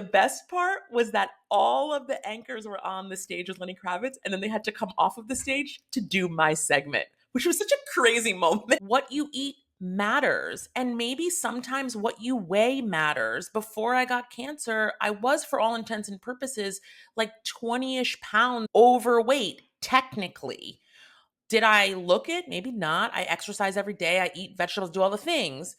The best part was that all of the anchors were on the stage with Lenny Kravitz, and then they had to come off of the stage to do my segment, which was such a crazy moment. What you eat matters. And maybe sometimes what you weigh matters. Before I got cancer, I was, for all intents and purposes, like 20-ish pounds overweight, technically. Did I look it? Maybe not. I exercise every day. I eat vegetables, do all the things.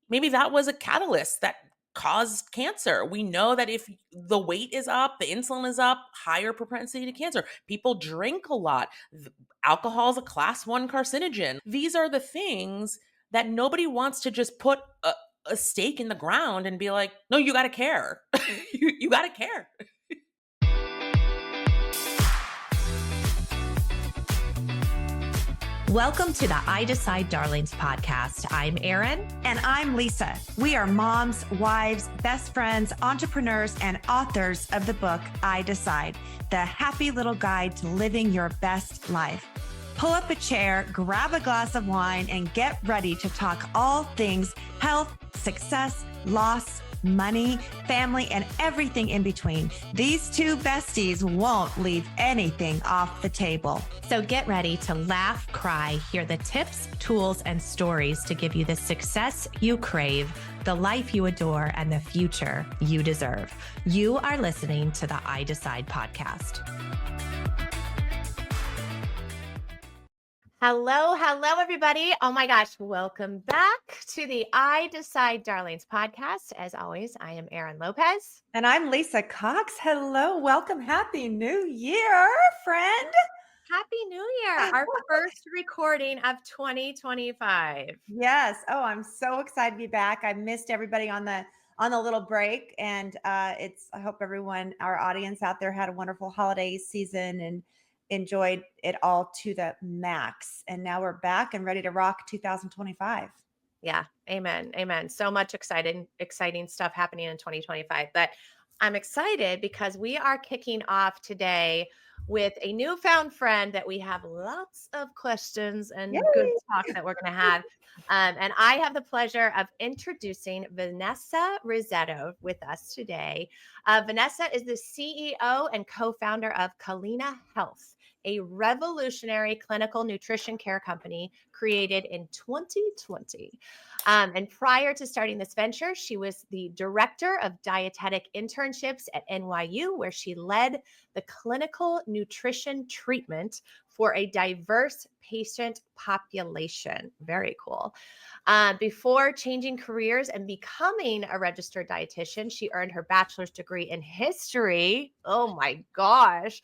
Maybe that was a catalyst that caused cancer. We know that if the weight is up, the insulin is up, higher propensity to cancer. People drink a lot. Alcohol is a class 1 carcinogen. These are the things that nobody wants to just put a stake in the ground and be like, no, you got to care. you got to care. Welcome to the I Decide Darlings podcast. I'm Erin. And I'm Lisa. We are moms, wives, best friends, entrepreneurs, and authors of the book, I Decide, the happy little guide to living your best life. Pull up a chair, grab a glass of wine, and get ready to talk all things health, success, loss, money, family, and everything in between. These two besties won't leave anything off the table. So get ready to laugh, cry, hear the tips, tools, and stories to give you the success you crave, the life you adore, and the future you deserve. You are listening to the I Decide podcast. Hello, everybody. Oh my gosh. Welcome back to the I Decide Darlings podcast. As always, I am Erin Lopez. And I'm Lisa Cox. Hello, welcome. Happy New Year, friend. Happy New Year. Our first recording of 2025. Yes. Oh, I'm so excited to be back. I missed everybody on the little break. And I hope everyone, our audience out there, had a wonderful holiday season and enjoyed it all to the max. And now we're back and ready to rock 2025. Yeah. Amen. So much exciting stuff happening in 2025. But I'm excited because we are kicking off today with a newfound friend that we have lots of questions and good talk that we're going to have. And I have the pleasure of introducing Vanessa Rissetto with us today. Vanessa is the CEO and co-founder of Culina Health, a revolutionary clinical nutrition care company created in 2020. And prior to starting this venture, she was the director of dietetic internships at NYU, where she led the clinical nutrition treatment for a diverse patient population. Very cool. Before changing careers and becoming a registered dietitian, she earned her bachelor's degree in history. Oh my gosh.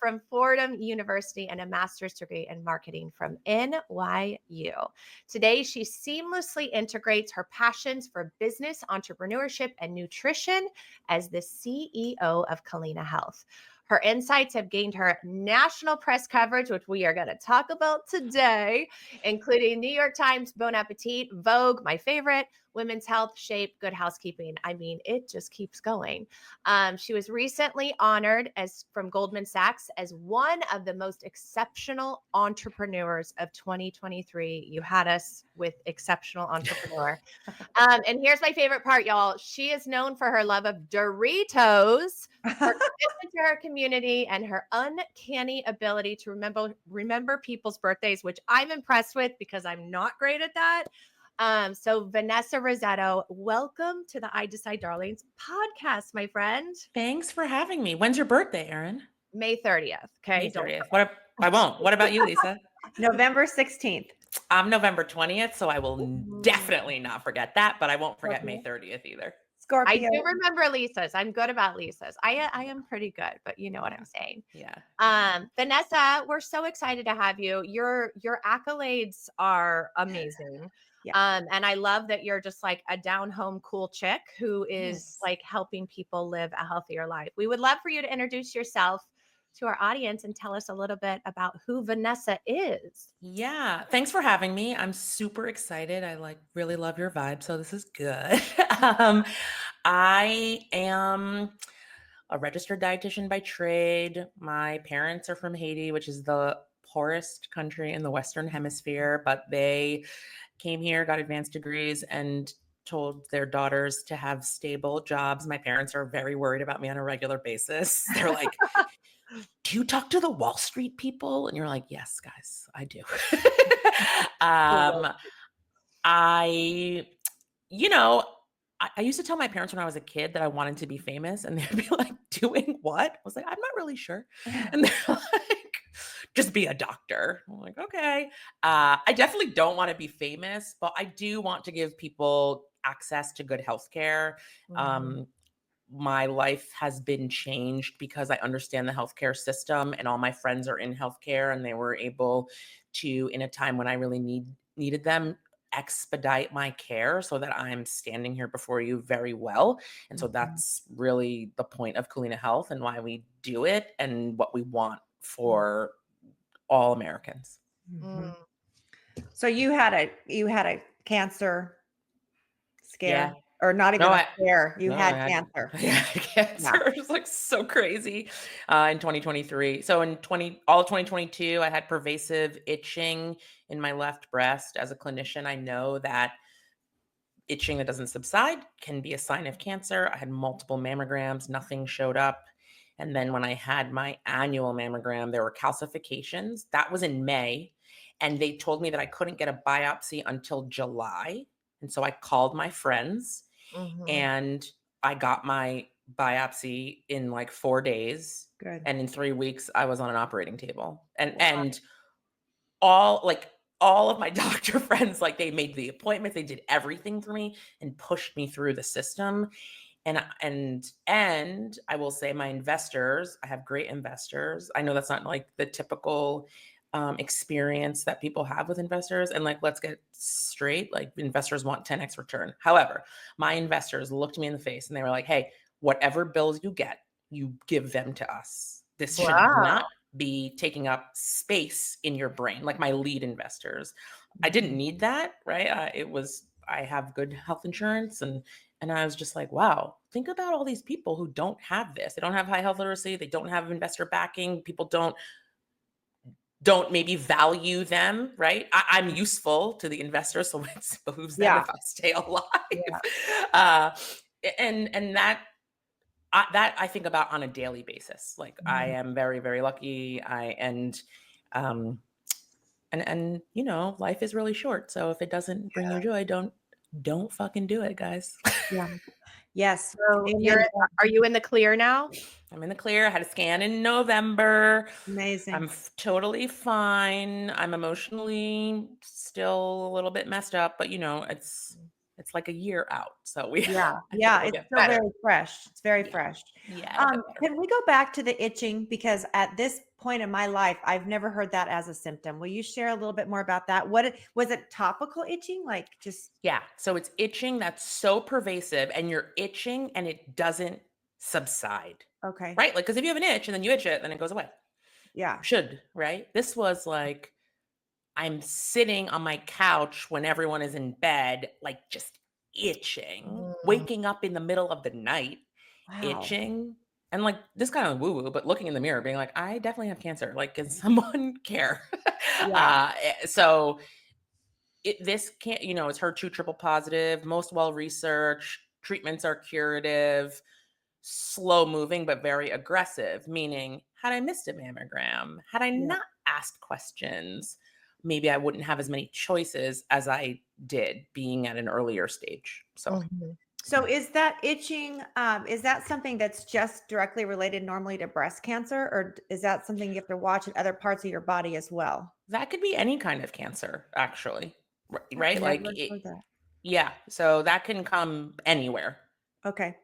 From Fordham University and a master's degree in marketing from NYU. Today, she seamlessly integrates her passions for business, entrepreneurship, and nutrition as the CEO of Culina Health. Her insights have gained her national press coverage, which we are going to talk about today, including New York Times, Bon Appetit, Vogue, my favorite, Women's Health, Shape, Good Housekeeping. I mean, it just keeps going. She was recently honored from Goldman Sachs as one of the most exceptional entrepreneurs of 2023. You had us with exceptional entrepreneur. And here's my favorite part, y'all. She is known for her love of Doritos, her commitment to her community, and her uncanny ability to remember people's birthdays, which I'm impressed with because I'm not great at that. So Vanessa Rissetto, welcome to the I Decide Darlings podcast, my friend. Thanks for having me. When's your birthday, Erin? May 30th. Okay. May 30th. I won't. What about you, Lisa? November 16th. I'm November 20th, so I will definitely not forget that, but I won't forget May 30th either. Scorpio. I do remember Lisa's. I'm good about Lisa's. I am pretty good, but you know what I'm saying. Yeah. Vanessa, we're so excited to have you. Your accolades are amazing. Yeah. And I love that you're just like a down home cool chick who is like helping people live a healthier life. We would love for you to introduce yourself to our audience and tell us a little bit about who Vanessa is. Yeah. Thanks for having me. I'm super excited. I really love your vibe. So this is good. I am a registered dietitian by trade. My parents are from Haiti, which is the poorest country in the Western Hemisphere, but they came here, got advanced degrees, and told their daughters to have stable jobs. My parents are very worried about me on a regular basis. They're like, do you talk to the Wall Street people? And you're like, yes, guys, I do. I, you know, I used to tell my parents when I was a kid that I wanted to be famous, and they'd be like, doing what? I was like, I'm not really sure. And they're like, just be a doctor. I'm like, okay. I definitely don't want to be famous, but I do want to give people access to good healthcare. Mhm. Um, my life has been changed because I understand the healthcare system, and all my friends are in healthcare, and they were able to, in a time when I really needed them, expedite my care so that I'm standing here before you very well. And so Mhm. that's really the point of Culina Health and why we do it and what we want for all Americans. Mhm. Mm. So you had a cancer Yeah. scare, or not No, even a scare, you no, I had had cancer. I had Yeah. cancer. It was like so crazy in 2023. So in all of 2022, I had pervasive itching in my left breast. As a clinician, I know that itching that doesn't subside can be a sign of cancer. I had multiple mammograms, nothing showed up. And then when I had my annual mammogram, there were calcifications. That was in May. And they told me that I couldn't get a biopsy until July. And so I called my friends Mhm. and I got my biopsy in like 4 days. Good. And in 3 weeks, I was on an operating table. And Wow. and all like all of my doctor friends, like they made the appointments, they did everything for me and pushed me through the system. And I will say my investors, I have great investors. I know that's not like the typical experience that people have with investors. And like, let's get straight, like investors want 10x return. However, my investors looked me in the face and they were like, hey, whatever bills you get, you give them to us. This should Wow. not be taking up space in your brain, like my lead investors. I didn't Mhm. need that, right? I have good health insurance, and I was just like, wow, think about all these people who don't have this. They don't have high health literacy. They don't have investor backing. People don't maybe value them, right? I'm useful to the investors, so it behooves them Yeah. if I stay alive. Yeah. Uh, and that I think about on a daily basis. Like I Mhm. am very, very lucky. Um, and life is really short. So if it doesn't bring you joy, don't fucking do it, guys. Yeah. Yes. So Amen to that. are you in the clear now? I'm in the clear. I had a scan in November. Amazing. Totally fine. I'm emotionally still a little bit messed up, but it's like a year out. So Yeah. I think Yeah. it'll It's get still better. very fresh. It's very Yeah. fresh. Yeah, it'll get better. Can we go back to the itching? Because at this point in my life, I've never heard that as a symptom. Will you share a little bit more about that? Was it topical itching? Like just, Yeah. So it's itching that's so pervasive and you're itching and it doesn't subside. okay. Right? Like, because if you have an itch and then you itch it, then it goes away. Yeah. Should, right? This was like I'm sitting on my couch when everyone is in bed, like just itching, Mm. waking up in the middle of the night, Wow. itching. And like this kind of woo woo, but looking in the mirror, being like, I definitely have cancer. Like, can someone care? Yeah. So this can't, it's HER2 triple positive, most well researched, treatments are curative, slow moving, but very aggressive. Meaning, had I missed a mammogram, had I Yeah. not asked questions, maybe I wouldn't have as many choices as I did being at an earlier stage. So, Mhm. So is that itching, is that something that's just directly related normally to breast cancer, or is that something you have to watch in other parts of your body as well? that could be any kind of cancer, actually. I've Right? Like, never heard that. yeah. So that can come anywhere. Okay.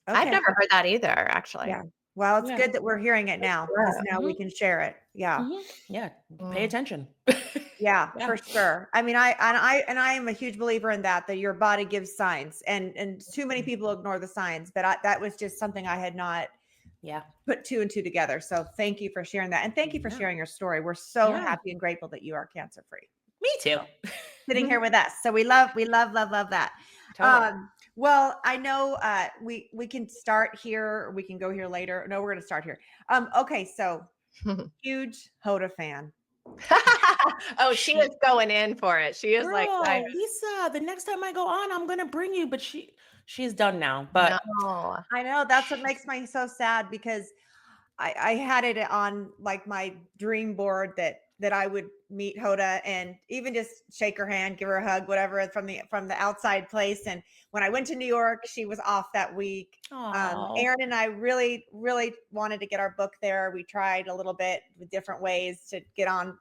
I've Okay. never heard that either, actually. Yeah. Well, it's Yeah. good that we're hearing it now because Yeah. now we Hmm. can share it. Yeah. Hmm. Yeah. Pay Mm. attention. Yeah, Yeah. for sure. I mean, I am a huge believer in that your body gives signs, and too many people ignore the signs. But that was just something I had not Yeah. put two and two together. So thank you for sharing that, and thank you for Yeah. sharing your story. We're so Yeah. happy and grateful that you are cancer free. Me too. Sitting here with us. So we love that. Totally. Well, I know we can start here, or we can go here later. No, we're gonna start here. Okay, so huge Hoda fan. Oh, she is She going in for it. She is like, I Girl, Lisa, the next time I go on, I'm gonna bring you, but she's done now. no. But I know that's what she's makes me so sad because I had it on like my dream board that I would meet Hoda and even just shake her hand, give her a hug, whatever from the outside place. And when I went to New York, she was off that week. oh, Aaron and I really wanted to get our book there. We tried a little bit with different ways to get on,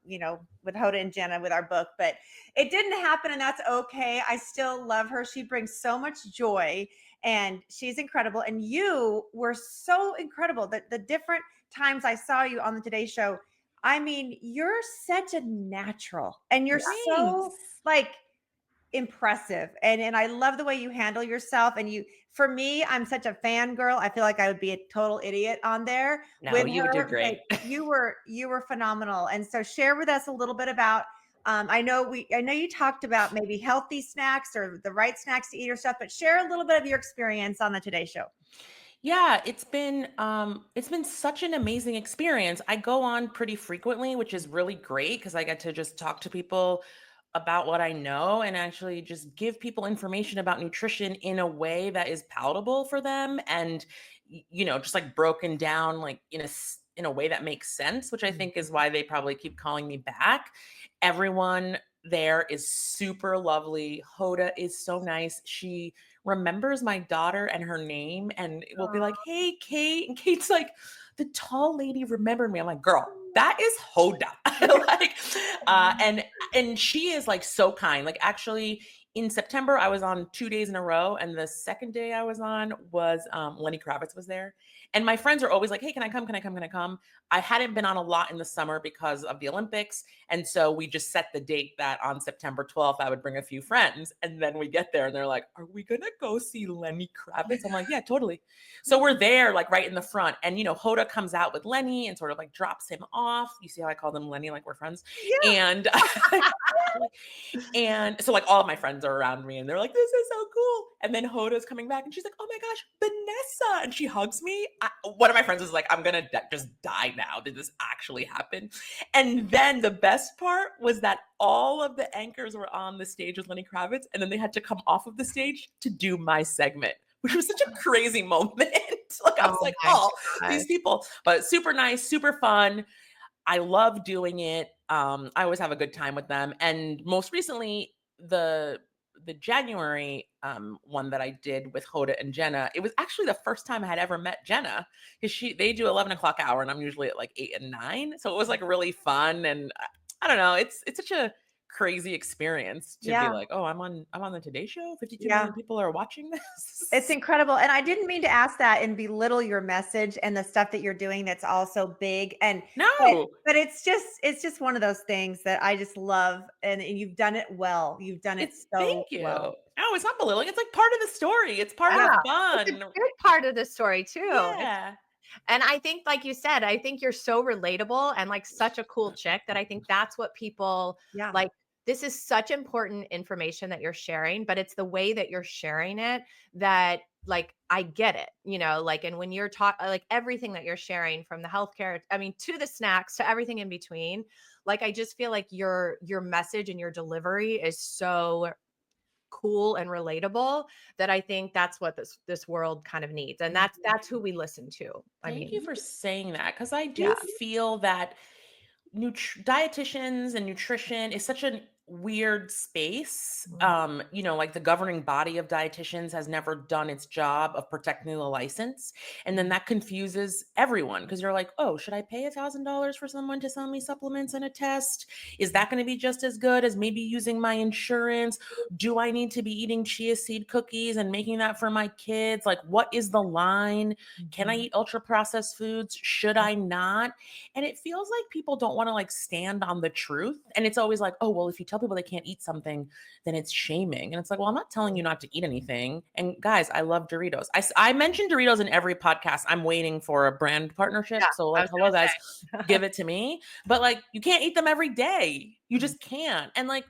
with Hoda and Jenna with our book, but it didn't happen, and that's okay. I still love her. She brings so much joy and she's incredible. And you were so incredible that the different times I saw you on the Today Show, I mean, you're such a natural and you're so thanks. like impressive. And I love the way you handle yourself. And for me, I'm such a fangirl. I feel like I would be a total idiot on there No, with you did her, but great. you were phenomenal. And so share with us a little bit about I know you talked about maybe healthy snacks or the right snacks to eat or stuff, but share a little bit of your experience on the Today Show. Yeah, it's been such an amazing experience. I go on pretty frequently, which is really great because I get to just talk to people about what I know and actually just give people information about nutrition in a way that is palatable for them and just like broken down like in a way that makes sense, which I think is why they probably keep calling me back. Everyone there is super lovely. Hoda is so nice. She remembers my daughter and her name and will be like, "Hey, Kate." And Kate's like, "The tall lady remembered me." I'm like, "Girl, that is Hoda." like, and she is like so kind. Like actually in September, I was on 2 days in a row, and the second day I was on was Lenny Kravitz was there. And my friends are always like, "Hey, can I come? Can I come? Can I come?" I hadn't been on a lot in the summer because of the Olympics. And so we just set the date that on September 12th, I would bring a few friends. And then we get there and they're like, "Are we going to go see Lenny Kravitz?" I'm like, "Yeah, totally." So we're there, like right in the front. And, Hoda comes out with Lenny and sort of like drops him off. You see how I call them Lenny, like we're friends. Yeah. And and so like all of my friends are around me and they're like, "This is so cool." And then Hoda's coming back and she's like, "Oh my gosh, Vanessa." And she hugs me. One of my friends is like, "I'm going to just die now. Did this actually happen?" And then the best part was that all of the anchors were on the stage with Lenny Kravitz and then they had to come off of the stage to do my segment, which was such a crazy moment. Like I was Oh like, my "Oh, gosh. these people." But super nice, super fun. I love doing it. I always have a good time with them. And most recently, the January one that I did with Hoda and Jenna, it was actually the first time I had ever met Jenna because they do 11 o'clock hour and I'm usually at like 8 and 9. So it was like really fun. And I don't know, it's such a crazy experience to be Yeah. like, "Oh, I'm on the Today Show. 52 Yeah. million people are watching It's this." incredible. And I didn't mean to ask that and belittle your message and the stuff that you're doing that's also big. And but No, but it's just one of those things that I just love. And you've done it well. You've done it thank so you. well. No, it's not belittling. It's like part of the story. It's part of the Yeah. It's a fun. good part of the story too. Yeah. And I think, like you said, I think you're so relatable and like such a cool chick that I think that's what people Yeah. like. This is such important information that you're sharing, but it's the way that you're sharing it that like I get it, like, and when you're talking like everything that you're sharing from the healthcare, I mean, to the snacks, to everything in between, like I just feel like your message and your delivery is so cool and relatable that I think that's what this world kind of needs. And that's who we listen to. I Thank mean, you for saying that because I do yeah. feel that dietitians and nutrition is such a weird space. Mhm. Like the governing body of dietitians has never done its job of protecting the license. And then that confuses everyone because you're like, "Oh, should I pay $1,000 for someone to sell me supplements and a test? Is that going to be just as good as maybe using my insurance? Do I need to be eating chia seed cookies and making that for my kids? Like, what is the line? Can I Mhm. eat ultra processed foods? Should I not?" And it feels like people don't want to like stand on the truth. And it's always like, "Oh, well, if you tell people they can't eat something, then it's shaming." And it's like, "Well, I'm not telling you not to eat anything." And guys, I love Doritos. I mention Doritos in every podcast. I'm waiting for a brand Yeah, partnership. So, I like, was hello, guys, gonna say. give it to me. But like, you can't eat them every day. You Mhm. just can't. And like,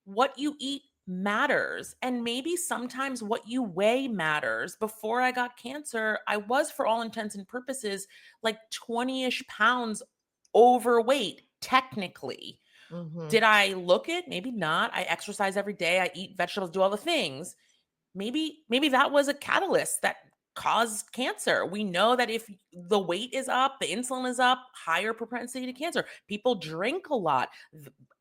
what you eat matters. And maybe sometimes what you weigh matters. Before I got cancer, I was, for all intents and purposes, like 20 ish pounds overweight. technically. Mhm. Did I look it? Maybe not. I exercise every day. I eat vegetables, do all the things. Maybe that was a catalyst that caused cancer. We know that if the weight is up, the insulin is up, higher propensity to cancer. People drink a lot.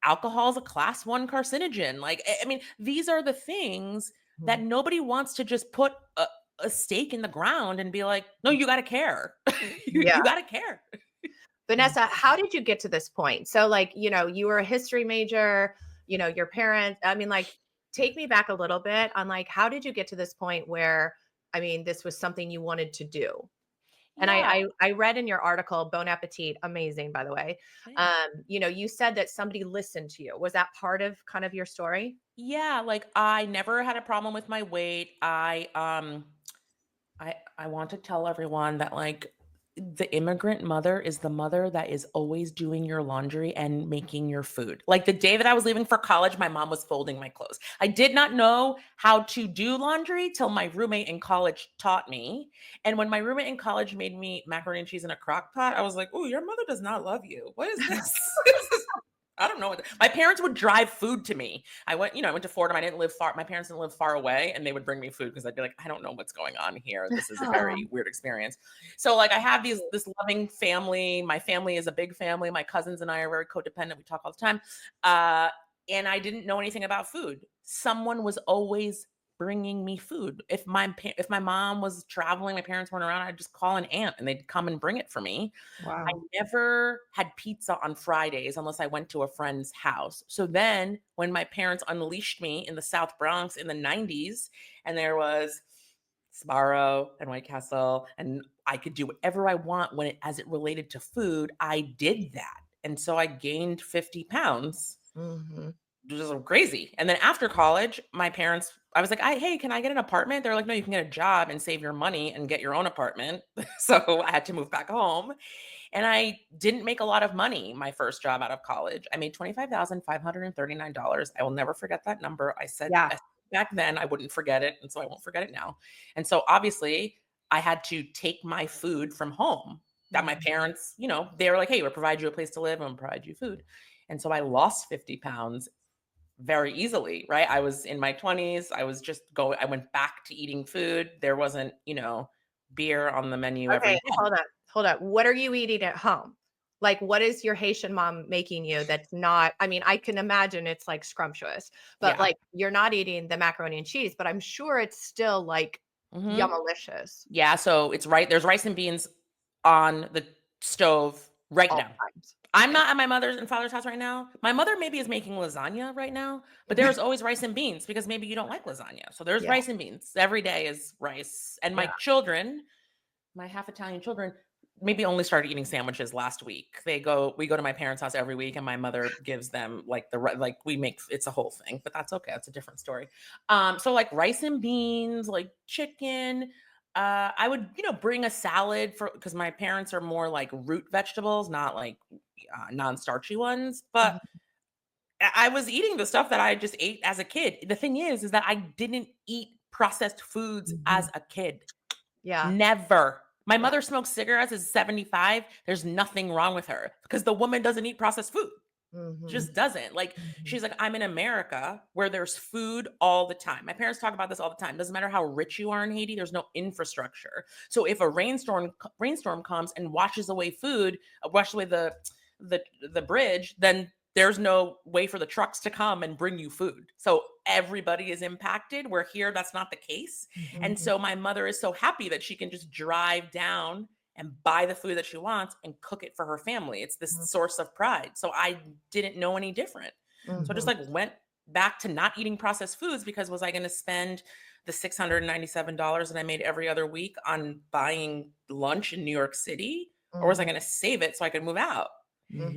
Alcohol is a class 1 carcinogen. Like I mean, these are the things that Mhm. nobody wants to just put a stake in the ground and be like, "No, you got to care. Yeah. you got to care." Vanessa, how did you get to this point? So, like, you were a history major, your parents, I mean, like, take me back a little bit on like, how did you get to this point where, I mean, this was something you wanted to do? And Yeah. I read in your article, Bon Appetit, amazing, by the way. Thanks. You said that somebody listened to you. Was that part of kind of your story? Yeah, like I never had a problem with my weight. I want to tell everyone that like the immigrant mother is the mother that is always doing your laundry and making your food. Like the day that I was leaving for college, my mom was folding my clothes. I did not know how to do laundry till my roommate in college taught me. And when my roommate in college made me macaroni and cheese in a crock pot, I was like, "Oh, your mother does not love you. What is this?" I don't know my parents would drive food to me. I went to Fordham. I didn't live far. My parents didn't live far away, and they would bring me food because I'd be like, I don't know what's going on here. This is a Oh, very weird experience. So, like, I have this loving family. My family is a big family. My cousins and I are very codependent. We talk all the time. Uh, and I didn't know anything about food. Someone was always bringing me food. If my mom was traveling, my parents weren't around, I'd just call an aunt, and they'd come and bring it for me. I wow. never had pizza on Fridays unless I went to a friend's house. So then when my parents unleashed me in the South Bronx in the 90s and there was Sbarro and White Castle and I could do whatever I want as it related to food, I did that. And so I gained 50 pounds, Mhm. which is crazy. And then after college, I was like, hey, can I get an apartment? They're like, no, you can get a job and save your money and get your own apartment. So I had to move back home. And I didn't make a lot of money my first job out of college. I made $25,539. I will never forget that number. Yeah. I said back then I wouldn't forget it, and so I won't forget it now. And so obviously, I had to take my food from home that my Mhm. parents, they were like, "Hey, we'll provide you a place to live and we'll provide you food." And so I lost 50 pounds very easily, right? I was in my 20s. I went back to eating food. There wasn't, beer on the menu every Okay, day. hold on. Hold on. What are you eating at home? Like, what is your Haitian mom making you that's not, I mean, I can imagine it's like scrumptious, but Yeah. like you're not eating the macaroni and cheese, but I'm sure it's still like Mhm. yummalicious Yeah, so it's right there's rice and beans on the stove right all now. times. I'm Okay. not at my mother's and father's house right now. My mother maybe is making lasagna right now, but there's always rice and beans because maybe you don't like lasagna. So there's Yeah. rice and beans. Every day is rice. And Yeah. my half Italian children, maybe only started eating sandwiches last week. We go to my parents' house every week, and my mother gives them like we make it's a whole thing, but that's okay. It's a different story. So like rice and beans, like chicken. I would bring a salad for because my parents are more like root vegetables, not like non-starchy ones. But Mhm. I was eating the stuff that I just ate as a kid. The thing is that I didn't eat processed foods as Mhm. a kid. Yeah. Never. My Yeah. mother smokes cigarettes, is 75. There's nothing wrong with her because the woman doesn't eat processed food. Mhm. Just doesn't. Like, Mhm. she's like, I'm in America where there's food all the time. My parents talk about this all the time. Doesn't matter how rich you are in Haiti, there's no infrastructure. So if a rainstorm comes and washes away food, washes away the the bridge, then there's no way for the trucks to come and bring you food. So everybody is impacted. Where here, that's not the case. And Mhm. so my mother is so happy that she can just drive down and buy the food that she wants and cook it for her family. It's this source of pride. So I didn't know any different. So I just Mhm. like went back to not eating processed foods because was I going to spend the $697 that I made every other week on buying lunch in New York City? Or was I Mhm. going to save it so I could move out?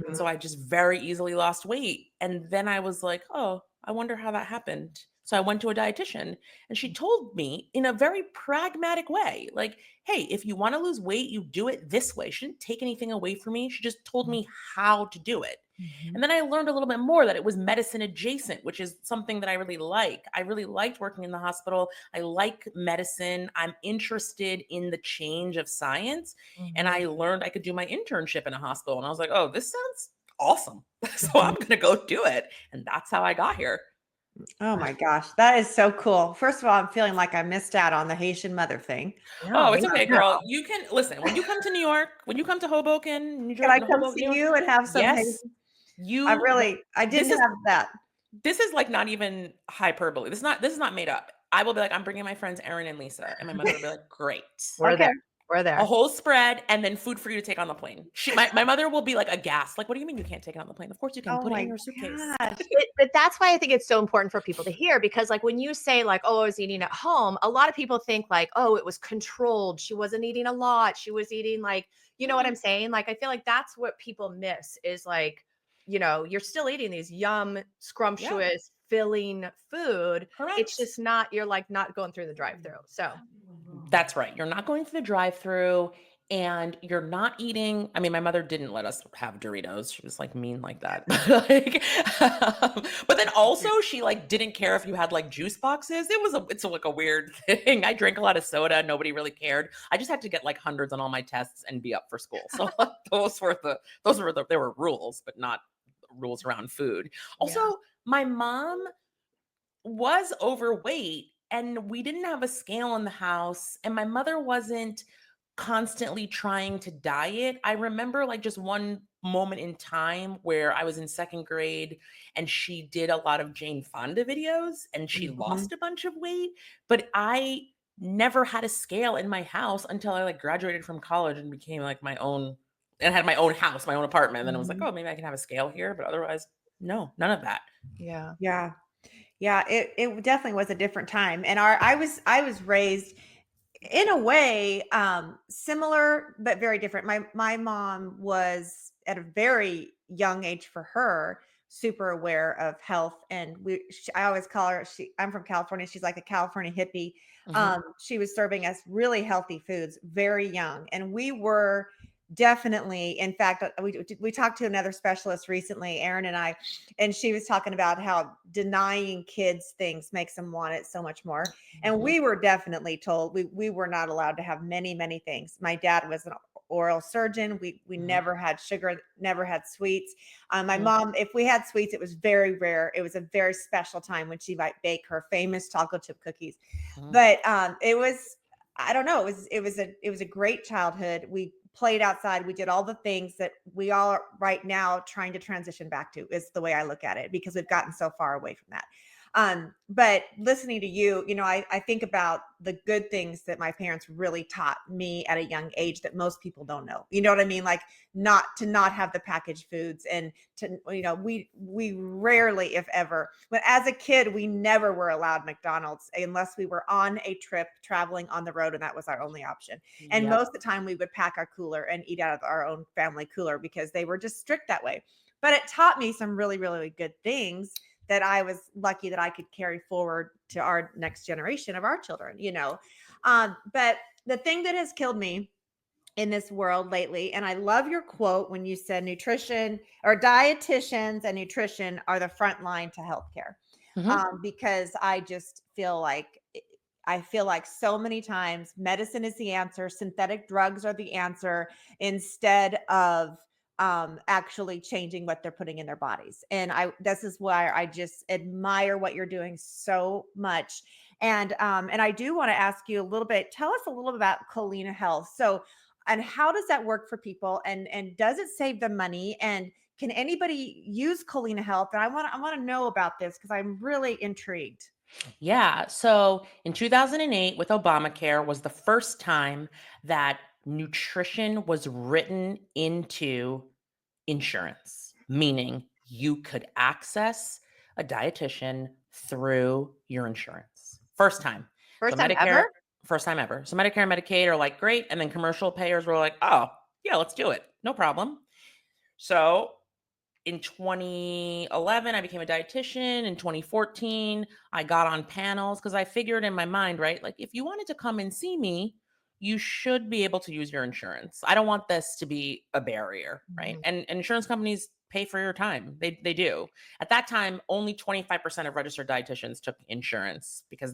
And Mhm. so I just very easily lost weight. And then I was like, oh, I wonder how that happened. So I went to a dietitian and she told me in a very pragmatic way, like, hey, if you want to lose weight, you do it this way. She didn't take anything away from me. She just told me how to do it. Mhm. And then I learned a little bit more that it was medicine adjacent, which is something that I really like. I really liked working in the hospital. I like medicine. I'm interested in the change of science. And Mhm. I learned I could do my internship in a hospital. And I was like, oh, this sounds awesome. So I'm going to go do it. And that's how I got here. Oh my gosh, that is so cool. First of all, I'm feeling like I missed out on the Haitian mother thing. No, Oh, me it's okay, too. girl. You can listen when you come to New York, when you come to Hoboken, Can I come Hoboken, see New York. you and have some Yes, Haitian? you. I This didn't is have that. this is like not even hyperbole. This is not made up. I will be like, I'm bringing my friends Erin and Lisa, and my mother will be like, great. We're Okay. there. We're A there. whole spread and then food for you to take on the plane. My mother will be like aghast. Like, what do you mean you can't take it on the plane? Of course you can. Oh Put it my in your suitcase. gosh. But that's why I think it's so important for people to hear because, like, when you say, like, oh, I was eating at home, a lot of people think, like, oh, it was controlled. She wasn't eating a lot. She was eating, like, you know what I'm saying? Like, I feel like that's what people miss is like, you're still eating these yum, Yeah, scrumptious, filling food. It's correct. just not, you're like not going through the drive through. So, That's right. You're not going to the drive-through and you're not eating. I mean, my mother didn't let us have Doritos. She was like mean like that. Like, but then also she like didn't care if you had like juice boxes. It's like a weird thing. I drank a lot of soda. Nobody really cared. I just had to get like hundreds on all my tests and be up for school. So like, there were rules, but not rules around food. Also, yeah. my mom was overweight and we didn't have a scale in the house and my mother wasn't constantly trying to diet. I remember like just one moment in time where I was in second grade and she did a lot of Jane Fonda videos and she Mhm. lost a bunch of weight, but I never had a scale in my house until I like graduated from college and became like my own and had my own house, my own apartment. And then I was like, Mhm. oh, maybe I can have a scale here, but otherwise, no, none of that. Yeah. Yeah. Yeah, it definitely was a different time. And I was raised in a way similar but very different. My mom was at a very young age for her super aware of health and I always call her I'm from California. She's like a California hippie. Mhm. She was serving us really healthy foods very young and we were definitely in fact we talked to another specialist recently, Aaron and I, and she was talking about how denying kids things makes them want it so much more. And Mhm. we were definitely told we were not allowed to have many things. My dad was an oral surgeon. We Mhm. never had sugar, never had sweets. My Mhm. mom, if we had sweets, it was very rare. It was a very special time when she might bake her famous chocolate chip cookies. Mhm. But it was, I don't know, it was a great childhood. We played outside. We did all the things that we all are right now trying to transition back to is the way I look at it because we've gotten so far away from that. But listening to you, I think about the good things that my parents really taught me at a young age that most people don't know. You know what I mean? Like not have the packaged foods and to, we rarely, if ever, but as a kid, we never were allowed McDonald's unless we were on a trip traveling on the road. And that was our only option. And Yep. most of the time we would pack our cooler and eat out of our own family cooler because they were just strict that way. But it taught me some really, really good things that I was lucky that I could carry forward to our next generation of our children. But the thing that has killed me in this world lately, and I love your quote when you said nutrition or dietitians and nutrition are the front line to healthcare. Mhm. Because I feel like so many times medicine is the answer, synthetic drugs are the answer instead of actually changing what they're putting in their bodies. And this is why I just admire what you're doing so much. And I do want to ask you a little bit, tell us a little bit about Culina Health. So, and how does that work for people? And does it save them money? And can anybody use Culina Health? And I want to know about this because I'm really intrigued. Yeah. So in 2008, with Obamacare, was the first time that nutrition was written into insurance, meaning you could access a dietitian through your insurance. First time. So First time Medicare, ever? first time ever. So Medicare and Medicaid are like, great. And then commercial payers were like, oh, yeah, let's do it. No problem. So in 2011, I became a dietitian. In 2014, I got on panels because I figured in my mind, right? Like, if you wanted to come and see me, you should be able to use your insurance. I don't want this to be a barrier, right? Mhm. And insurance companies pay for your time. They do. At that time, only 25% of registered dietitians took insurance because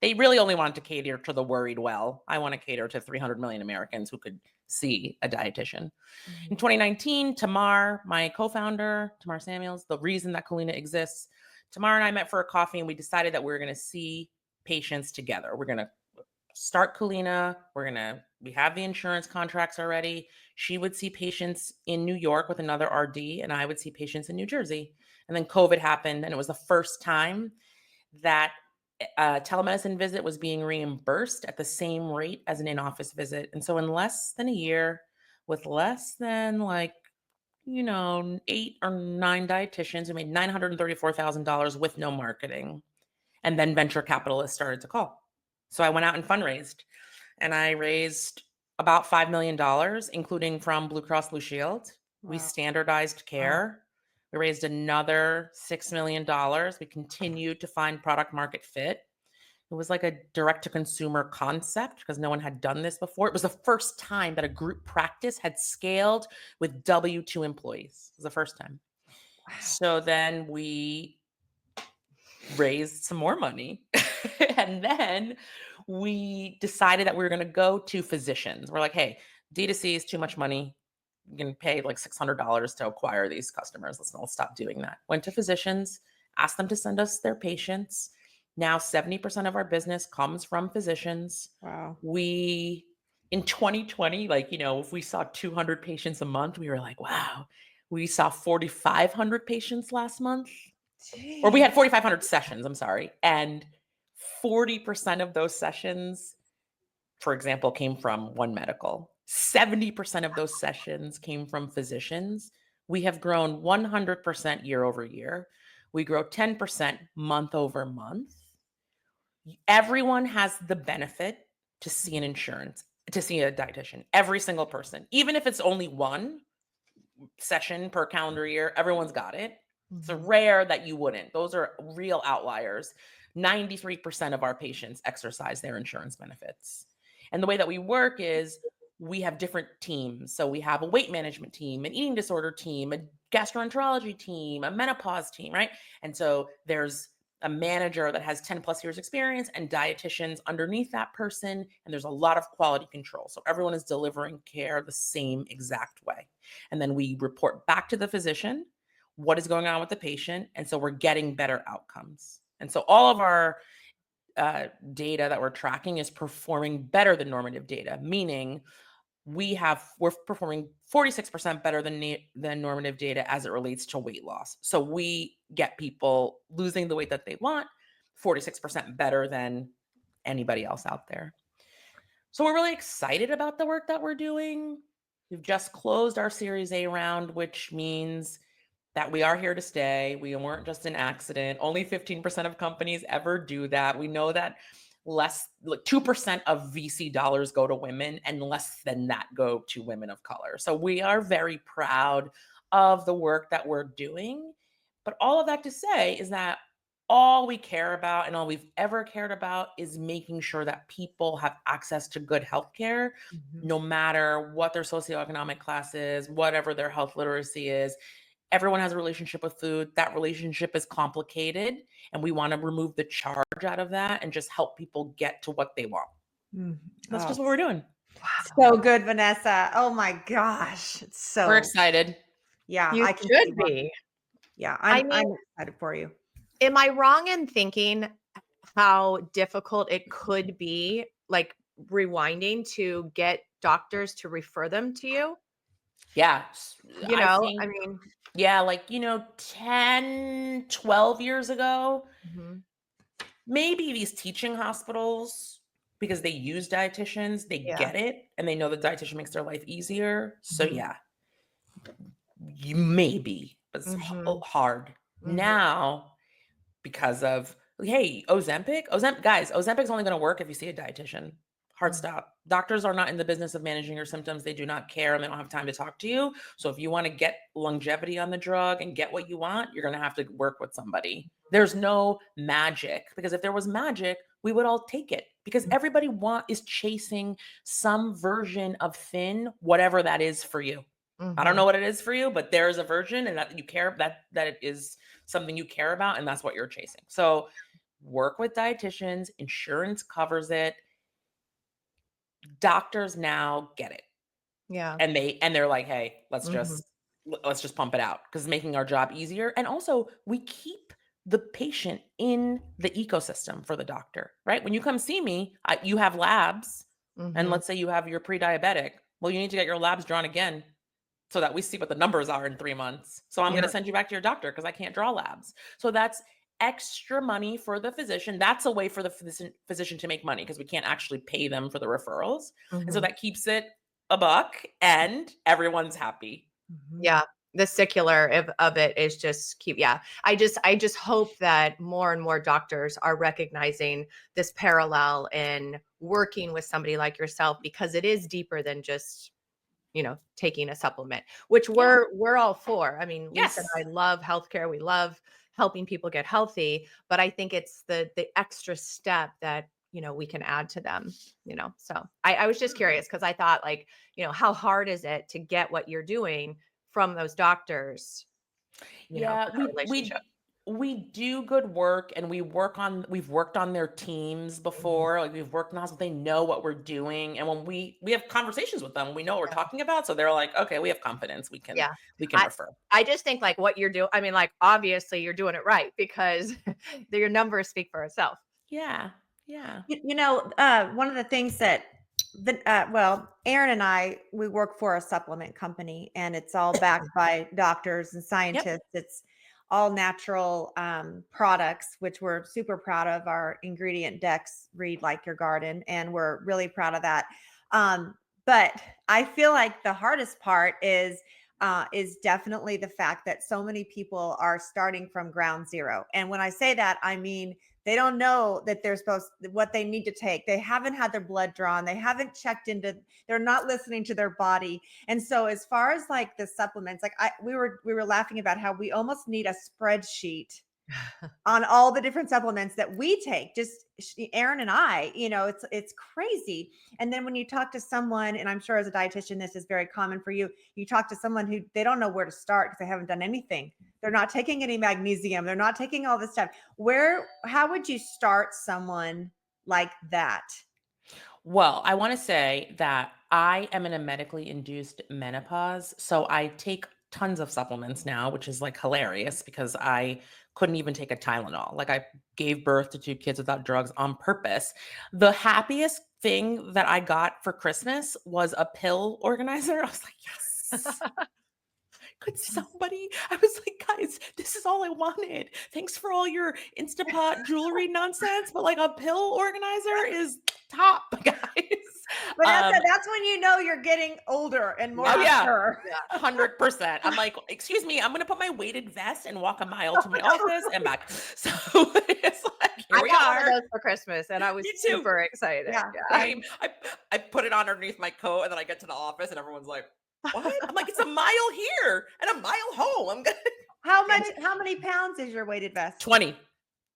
They really only wanted to cater to the worried well. I want to cater to 300 million Americans who could see a dietitian. In 2019, Tamar, my co-founder, Tamar Samuels, the reason that Culina exists, Tamar and I met for a coffee and we decided that we were going to see patients together. We're going to start Culina. We have the insurance contracts already. She would see patients in New York with another RD, and I would see patients in New Jersey. And then COVID happened, and it was the first time that a telemedicine visit was being reimbursed at the same rate as an in-office visit. And so in less than a year, with less than 8 or 9 dietitians, we made $934,000 with no marketing. And then venture capitalists started to call. So I went out and fundraised, and I raised about $5 million, including from Blue Cross Blue Shield. Wow. We standardized care. We raised another $6 million. We continued to find product market fit. It was like a direct to consumer concept because no one had done this before. It was the first time that a group practice had scaled with W-2 employees. It was the first time. Wow. So then we raised some more money. And then we decided that we were going to go to physicians. We're like, hey, D2C is too much money. You can pay like $600 to acquire these customers. Let's stop doing that. Went to physicians, asked them to send us their patients. Now 70% of our business comes from physicians. Wow. We, in 2020, if we saw 200 patients a month, we were like, wow, we saw 4,500 patients last month. Jeez. Or we had 4,500 sessions, I'm sorry. And 40% of those sessions, for example, came from One Medical. 70% of those sessions came from physicians. We have grown 100% year over year. We grow 10% month over month. Everyone has the benefit to see a dietitian. Every single person, even if it's only one session per calendar year, everyone's got it. It's rare that you wouldn't. Those are real outliers. 93% of our patients exercise their insurance benefits. And the way that we work is we have different teams. So we have a weight management team, an eating disorder team, a gastroenterology team, a menopause team, right? And so there's a manager that has 10 plus years experience and dietitians underneath that person. And there's a lot of quality control. So everyone is delivering care the same exact way. And then we report back to the physician what is going on with the patient. And so we're getting better outcomes. And so all of our data that we're tracking is performing better than normative data, meaning we're performing 46% better than normative data as it relates to weight loss. So we get people losing the weight that they want 46% better than anybody else out there. So we're really excited about the work that we're doing. We've just closed our Series A round, which means that we are here to stay. We weren't just an accident. Only 15% of companies ever do that. We know that 2% of VC dollars go to women and less than that go to women of color. So we are very proud of the work that we're doing. But all of that to say is that all we care about and all we've ever cared about is making sure that people have access to good healthcare, no matter what their socioeconomic class is, whatever their health literacy is. Everyone has a relationship with food. That relationship is complicated, and we want to remove the charge out of that and just help people get to what they want. That's just what we're doing. Wow. So good, Vanessa. Oh my gosh. We're excited. Yeah, You I can should see why. be. Yeah, I'm excited for you. Am I wrong in thinking how difficult it could be, like rewinding to get doctors to refer them to you? Yeah. I mean, yeah, 10, 12 years ago, maybe these teaching hospitals, because they use dietitians, they get it, and they know the dietitian makes their life easier. So yeah, you maybe, but it's hard. Now, because of, hey, Ozempic, guys, Ozempic's only going to work if you see a dietitian. Hard stop. Doctors are not in the business of managing your symptoms. They do not care and they don't have time to talk to you. So if you want to get longevity on the drug and get what you want, you're going to have to work with somebody. There's no magic, because if there was magic, we would all take it, because everybody is chasing some version of thin, whatever that is for you. I don't know what it is for you, but there's a version, and that you care, that it is something you care about, and that's what you're chasing. So work with dietitians, insurance covers it. Doctors now get it. Yeah. And they're like, "Hey, Mhm. let's just pump it out because it's making our job easier." And also, we keep the patient in the ecosystem for the doctor, right? When you come see me, you have labs, and Mhm. let's say you have your pre-diabetic. Well, you need to get your labs drawn again so that we see what the numbers are in 3 months. So I'm Yeah. gonna send you back to your doctor because I can't draw labs. So that's extra money for the physician. That's a way for the physician to make money because we can't actually pay them for the referrals. And so Mhm. that keeps it a buck and everyone's happy. Mhm. Yeah. The secular of it is just keep yeah. I just hope that more and more doctors are recognizing this parallel in working with somebody like yourself because it is deeper than just, taking a supplement, which Yeah. we're all for. I mean, Lisa Yes. and I love healthcare. We love helping people get healthy, but I think it's the extra step that, we can add to them, So I was just curious because I thought like, how hard is it to get what you're doing from those doctors, Yeah, for that relationship? we do good work and we've worked on their teams Mhm. before. Like we've worked on hospitals, they know what we're doing. And when we have conversations with them, we know what we're Yeah. talking about. So they're like, okay, we have confidence. Yeah. We can I refer. I just think like what you're doing, I mean, like obviously you're doing it right because your numbers speak for itself. Yeah. Yeah. One of the things that Aaron and I, we work for a supplement company, and it's all backed by doctors and Yep. scientists. It's all natural products, which we're super proud of. Our ingredient decks read like your garden, and we're really proud of that. But I feel like the hardest part is definitely the fact that so many people are starting from ground zero. And when I say that, I mean they don't know that they're supposed what they need to take. They haven't had their blood drawn. They haven't checked into. They're not listening to their body. And so, as far as like the supplements, like we were laughing about how we almost need a spreadsheet on all the different supplements that we take, just Aaron and I, it's crazy. And then when you talk to someone, and I'm sure as a dietitian this is very common for you, you talk to someone who they don't know where to start because they haven't done anything. They're not taking any magnesium, they're not taking all this stuff. How would you start someone like that? Well, I want to say that I am in a medically induced menopause. So I take tons of supplements now, which is like hilarious because I couldn't even take a Tylenol. Like I gave birth to 2 kids without drugs on purpose. The happiest thing that I got for Christmas was a pill organizer. I was like, yes. Could somebody? I was like, guys, this is all I wanted. Thanks for all your Instapot jewelry nonsense, but like a pill organizer is top, guys. Vanessa, Um, that's when you know you're getting older and more oh Yeah. yeah, mature. Yeah. 100%. I'm like, excuse me, I'm gonna put my weighted vest and walk a mile to my office and back. So it's like, here I we got one of are. those for Christmas and I was Me too. super excited. Yeah, Yeah. Same. I put it on underneath my coat and then I get to the office and everyone's like, what? I'm like, it's a mile here and a mile home. I'm gonna Yeah. how many pounds is your weighted vest? 20.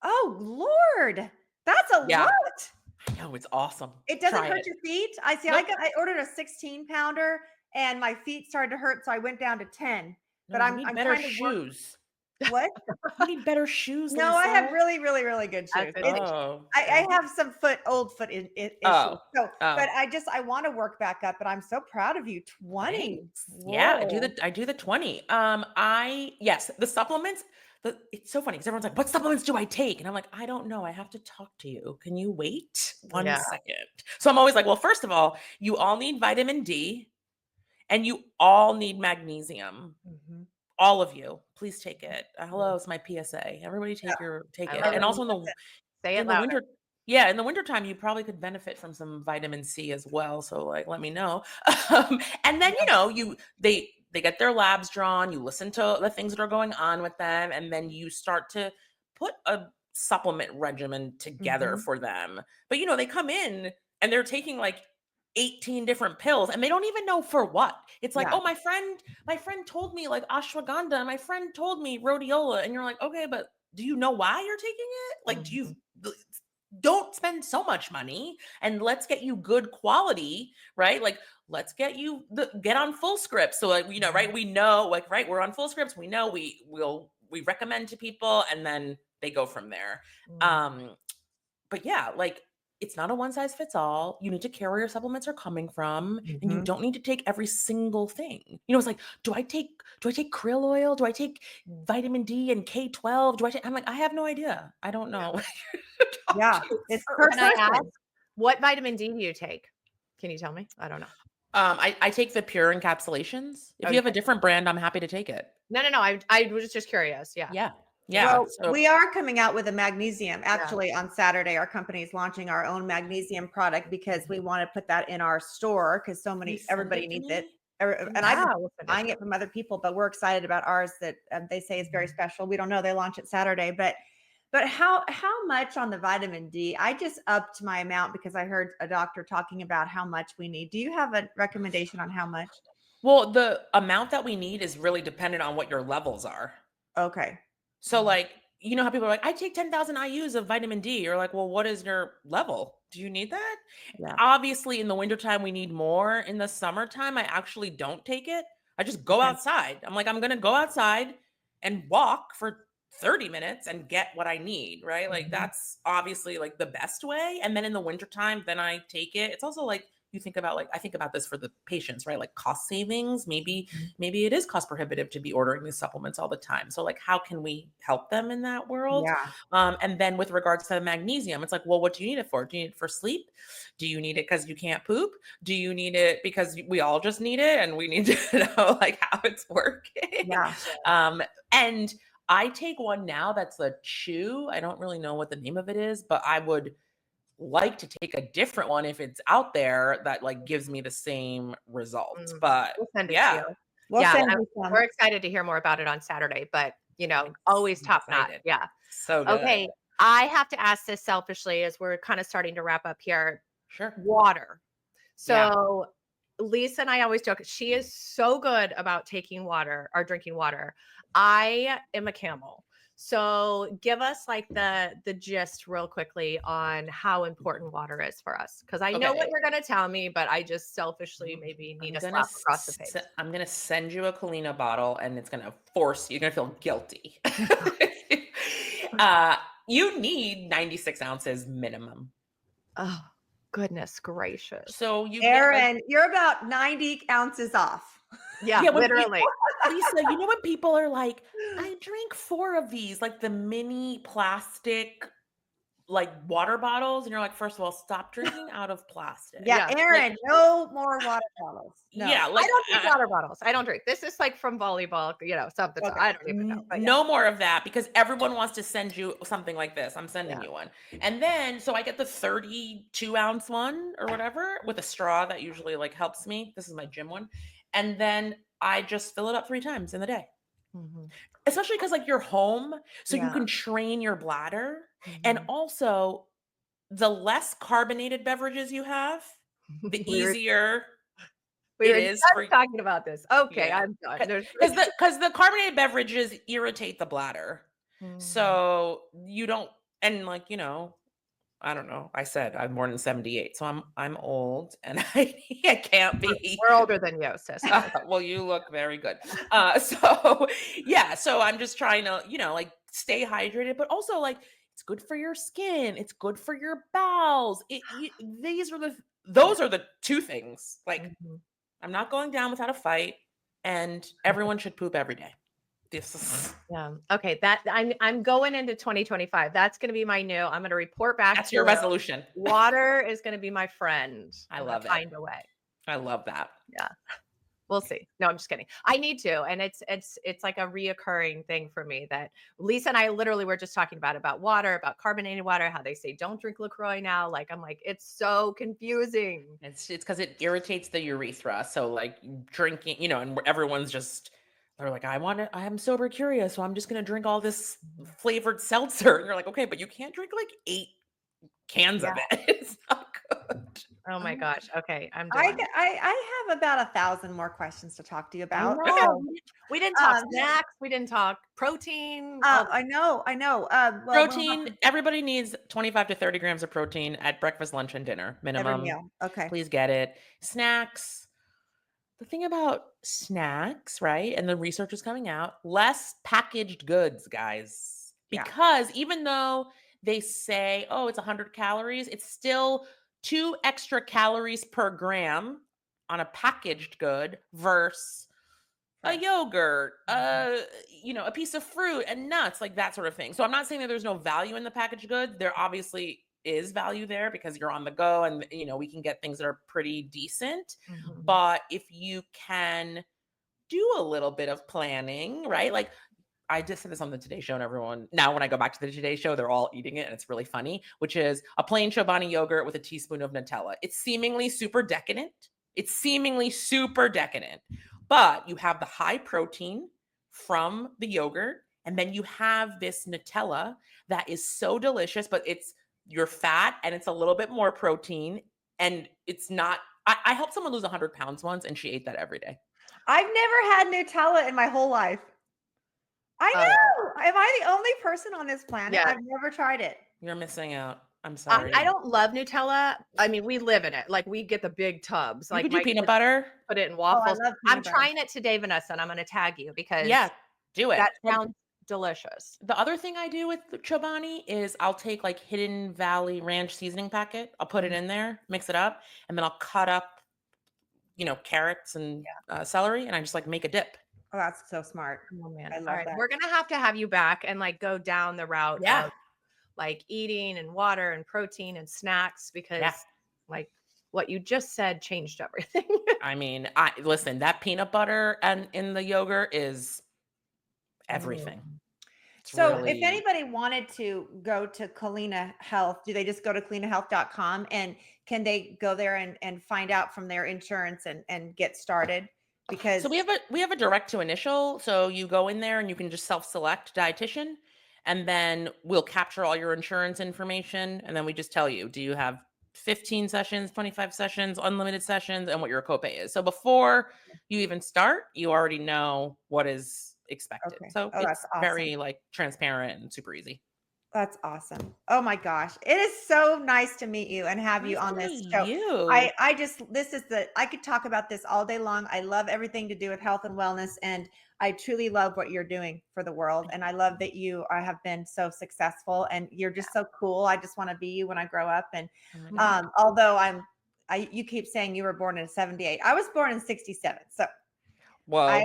Oh, Lord. That's a Yeah. lot. I know, it's awesome. It doesn't Try hurt it. your feet? I see, Nope. I ordered a 16 pounder and my feet started to hurt, so I went down to 10. No, But you need I'm better trying to work. shoes. What? You need better shoes, No, I have Lisa. really, really, really good That's shoes. good to It hear. Oh, Yeah. I have some old foot issues. oh, So, oh. but I wanna work back up, but I'm so proud of you. 20. Thanks. Yeah, Whoa. I do the 20. Yes, the supplements. It's so funny because everyone's like, "What supplements do I take?" And I'm like, "I don't know. I have to talk to you. Can you wait one Yeah. second?" So I'm always like, "Well, first of all, you all need vitamin D, and you all need magnesium. Mhm. All of you, please take it. Mhm. Hello, it's my PSA. Everybody take I it. love And it. also That's it. Say it in the louder. winter, yeah, in the wintertime, you probably could benefit from some vitamin C as well. So like, let me know. And then, Yeah. they get their labs drawn, you listen to the things that are going on with them, and then you start to put a supplement regimen together Mhm. for them. But they come in and they're taking like 18 different pills and they don't even know for what. It's like, Yeah. oh, my friend told me like ashwagandha, my friend told me rhodiola, and you're like, okay, but do you know why you're taking it? Like, Mhm. don't spend so much money and let's get you good quality, right? Like, let's get you get on full scripts. So like, right, we know, like, right, we're on full scripts. We know we recommend to people, and then they go from there. Mm. Um, but yeah, like it's not a one size fits all. You need to care where your supplements are coming from, and you Mhm. don't need to take every single thing. It's like, do I take krill oil? Do I take vitamin D and K12? I'm like, I have no idea. I don't know what you're Yeah, talking it's for. Can I ask, persistent. what vitamin D do you take? Can you tell me? I don't know. I take the pure encapsulations. If you have a Okay. different brand, I'm happy to take it. No, no, no. I was just curious. Yeah. Yeah. Yeah. Yeah. Well, So we are coming out with a magnesium. Yeah. Actually, on Saturday, our company is launching our own magnesium product because we want to put that in our store because can you send everybody it to needs it. me? And I've Yeah. been We'll send it buying to it from other people, but we're excited about ours that they say is very you. special. We don't know. They launch it Saturday, but how much on the vitamin D? I just upped my amount because I heard a doctor talking about how much we need. Do you have a recommendation on how much? Well, the amount that we need is really dependent on what your levels are. Okay. So, like, you know how people are like, I take 10,000 IUs of vitamin D. You're like, well, what is your level? Do you need that? Yeah. Obviously, in the wintertime, we need more. In the summertime, I actually don't take it. I just go Okay. outside. I'm like, I'm going to go outside and walk for 30 minutes and get what I need, right? Like, Mhm. that's obviously like the best way. And then in the wintertime, then I take it. It's also like, you think about, like, I think about this for the patients, right? Like cost savings. Maybe it is cost prohibitive to be ordering these supplements all the time. So, like, how can we help them in that world? Yeah. And then with regards to the magnesium, it's like, well, what do you need it for? Do you need it for sleep? Do you need it because you can't poop? Do you need it because we all just need it and we need to know like how it's working? Yeah. And I take one now that's a chew. I don't really know what the name of it is, but I would like to take a different one if it's out there that like gives me the same results. But We'll send it to yeah, you. We'll Yeah. send you some. We're excited to hear more about it on Saturday, but I'm always top notch. excited. Yeah. So good. Okay. I have to ask this selfishly as we're kind of starting to wrap up here. Sure. Water. Yeah. So Lisa and I always joke, she is so good about taking water or drinking water. I am a camel. So give us like the gist real quickly on how important water is for us. Because I know what Okay. you're gonna tell me, but I just selfishly maybe need a slap across the face. I'm gonna send you a Culina bottle, and it's gonna force you. You're gonna feel guilty. uh, you need 96 ounces minimum. Oh, goodness gracious. So you get like, Aaron, you're about 90 ounces off. Yeah, yeah, literally. Lisa, you know what people are like? I drink 4 of these, like the mini plastic like water bottles, and you're like, first of all, stop drinking out of plastic. Yeah, Yeah. Like, Aaron, no more water bottles. No. yeah, I like don't drink water bottles. I don't drink. This is like from volleyball, something. Okay. I don't even know. But yeah. no more of that because everyone wants to send you something like this. I'm sending Yeah. you one. And then so I get the 32-ounce one or whatever with a straw that usually like helps me. This is my gym one. And then I just fill it up 3 times in the day. Mhm. Especially because like you're home, so you Yeah. can train your bladder. And Mhm. also the less carbonated beverages you have, the We were easier we it were is for just talking about this. Okay, yeah. I'm done. There's Because the carbonated beverages irritate the bladder. Mm. So you don't and like, I don't know. I said I'm more than 78. So I'm old and I can't be We're older than you, sister. well, you look very good. So yeah, so I'm just trying to, like stay hydrated, but also like it's good for your skin, it's good for your bowels. Those are the 2 things. Like Mhm. I'm not going down without a fight, and everyone should poop every day. This is Yeah. Okay. That I'm going into 2025. That's going to be my new. I'm going to report back that's to your you. resolution. Water is going to be my friend. I I'm going love to it. find a way. I love that. Yeah. We'll see. No, I'm just kidding. I need to, and it's like a reoccurring thing for me that Lisa and I literally were just talking about water, about carbonated water, how they say don't drink LaCroix now. Like I'm like, it's so confusing. It's because it irritates the urethra. So like drinking, and everyone's just they're like, I'm sober curious, so I'm just gonna drink all this Mhm. flavored seltzer. And you're like, okay, but you can't drink like 8 cans Yeah. of it. It's not good. Oh my gosh. Okay, I'm I, done. I have about 1,000 more questions to talk to you I about. know. We didn't talk Um, snacks. We didn't talk protein. All I know, I know. Well, we'll have Protein, to everybody needs 25 to 30 grams of protein at breakfast, lunch, and dinner every minimum. meal. Okay. Please get it. Snacks. The thing about snacks, right? And the research is coming out, less packaged goods, guys. because even though they say, oh, it's 100 calories, it's still 2 extra calories per gram on a packaged good versus a yogurt, a piece of fruit and nuts, like that sort of thing. So I'm not saying that there's no value in the packaged good. There obviously is value there because you're on the go and we can get things that are pretty decent. Mhm. But if you can do a little bit of planning, right? Like I just said this on the Today Show, and everyone now when I go back to the Today Show, they're all eating it, and it's really funny. Which is a plain Chobani yogurt with a teaspoon of Nutella. It's seemingly super decadent. But you have the high protein from the yogurt, and then you have this Nutella that is so delicious, but it's your fat and it's a little bit more protein, and it's not. I helped someone lose 100 pounds once, and she ate that every day. I've never had Nutella in my whole life. I know. Am I the only person on this planet? Yeah. I've never tried it. You're missing out. I'm sorry. I don't love Nutella. I mean, we live in it. Like we get the big tubs. You Like could do peanut butter. Put it in Oh, I waffles. love I'm peanut butter. trying it today, Vanessa, and I'm going to tag you because Do it. that sounds delicious. The other thing I do with the Chobani is I'll take like Hidden Valley Ranch seasoning packet. I'll put it in there, mix it up, and then I'll cut up, carrots and celery, and I just like make a dip. Oh, that's so smart. Oh man. I love All right. that. We're going to have you back and like go down the route of like eating and water and protein and snacks because like what you just said changed everything. I mean, listen, that peanut butter and in the yogurt is everything. So if anybody wanted to go to Culina Health, do they just go to culinahealth.com and can they go there and find out from their insurance and get started? Because so we have a direct to initial. So you go in there and you can just self-select dietitian, and then we'll capture all your insurance information, and then we just tell you, do you have 15 sessions, 25 sessions, unlimited sessions, and what your copay is. So before you even start, you already know what is expected. Okay. So that's it's awesome. very like transparent and super easy. That's awesome. Oh my gosh. It is so nice to meet you and have you on this show. I could talk about this all day long. I love everything to do with health and wellness, and I truly love what you're doing for the world. And I love that you have been so successful and you're just so cool. I just want to be you when I grow up. And although you keep saying you were born in 78, I was born in 67. So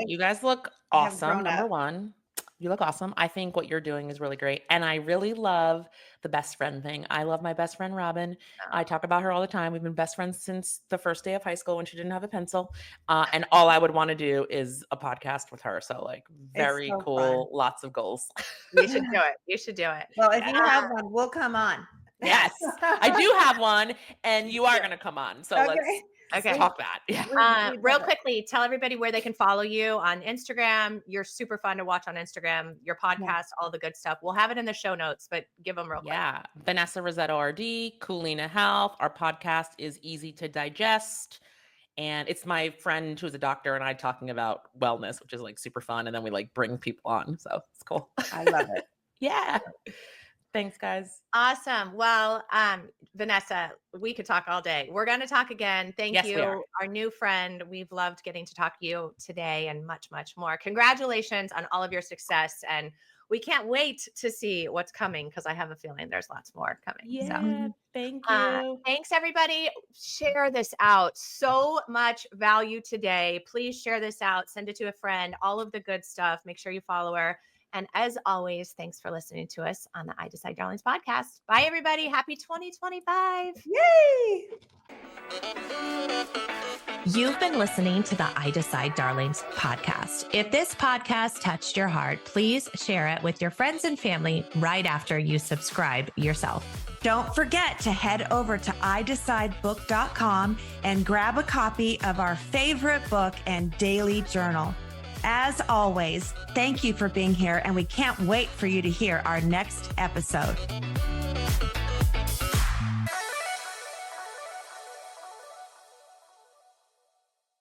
you guys look awesome. Number one. You look awesome. I think what you're doing is really great. And I really love the best friend thing. I love my best friend, Robin. I talk about her all the time. We've been best friends since the first day of high school when she didn't have a pencil. And all I would want to do is a podcast with her. So like very cool. Fun. Lots of goals. You should do it. Well, if you have one, we'll come on. Yes, I do have one. And you are going to come on. So let's talk that. Yeah. Real quickly, tell everybody where they can follow you on Instagram. You're super fun to watch on Instagram, your podcast, all the good stuff. We'll have it in the show notes, but give them real quick. Yeah. Vanessa Rissetto, RD, Culina Health. Our podcast is easy to digest. And it's my friend who's a doctor and I talking about wellness, which is like super fun. And then we like bring people on. So it's cool. I love it. Yeah. Thanks, guys. Awesome. Well, Vanessa, we could talk all day. We're going to talk again. Thank you, our new friend. We've loved getting to talk to you today and much, much more. Congratulations on all of your success. And we can't wait to see what's coming because I have a feeling there's lots more coming. Yeah, thank you. Thanks, everybody. Share this out. So much value today. Please share this out. Send it to a friend. All of the good stuff. Make sure you follow her. And as always, thanks for listening to us on the I Decide Darlings podcast. Bye, everybody. Happy 2025. Yay! You've been listening to the I Decide Darlings podcast. If this podcast touched your heart, please share it with your friends and family right after you subscribe yourself. Don't forget to head over to iDecideBook.com and grab a copy of our favorite book and daily journal. As always, thank you for being here, and we can't wait for you to hear our next episode.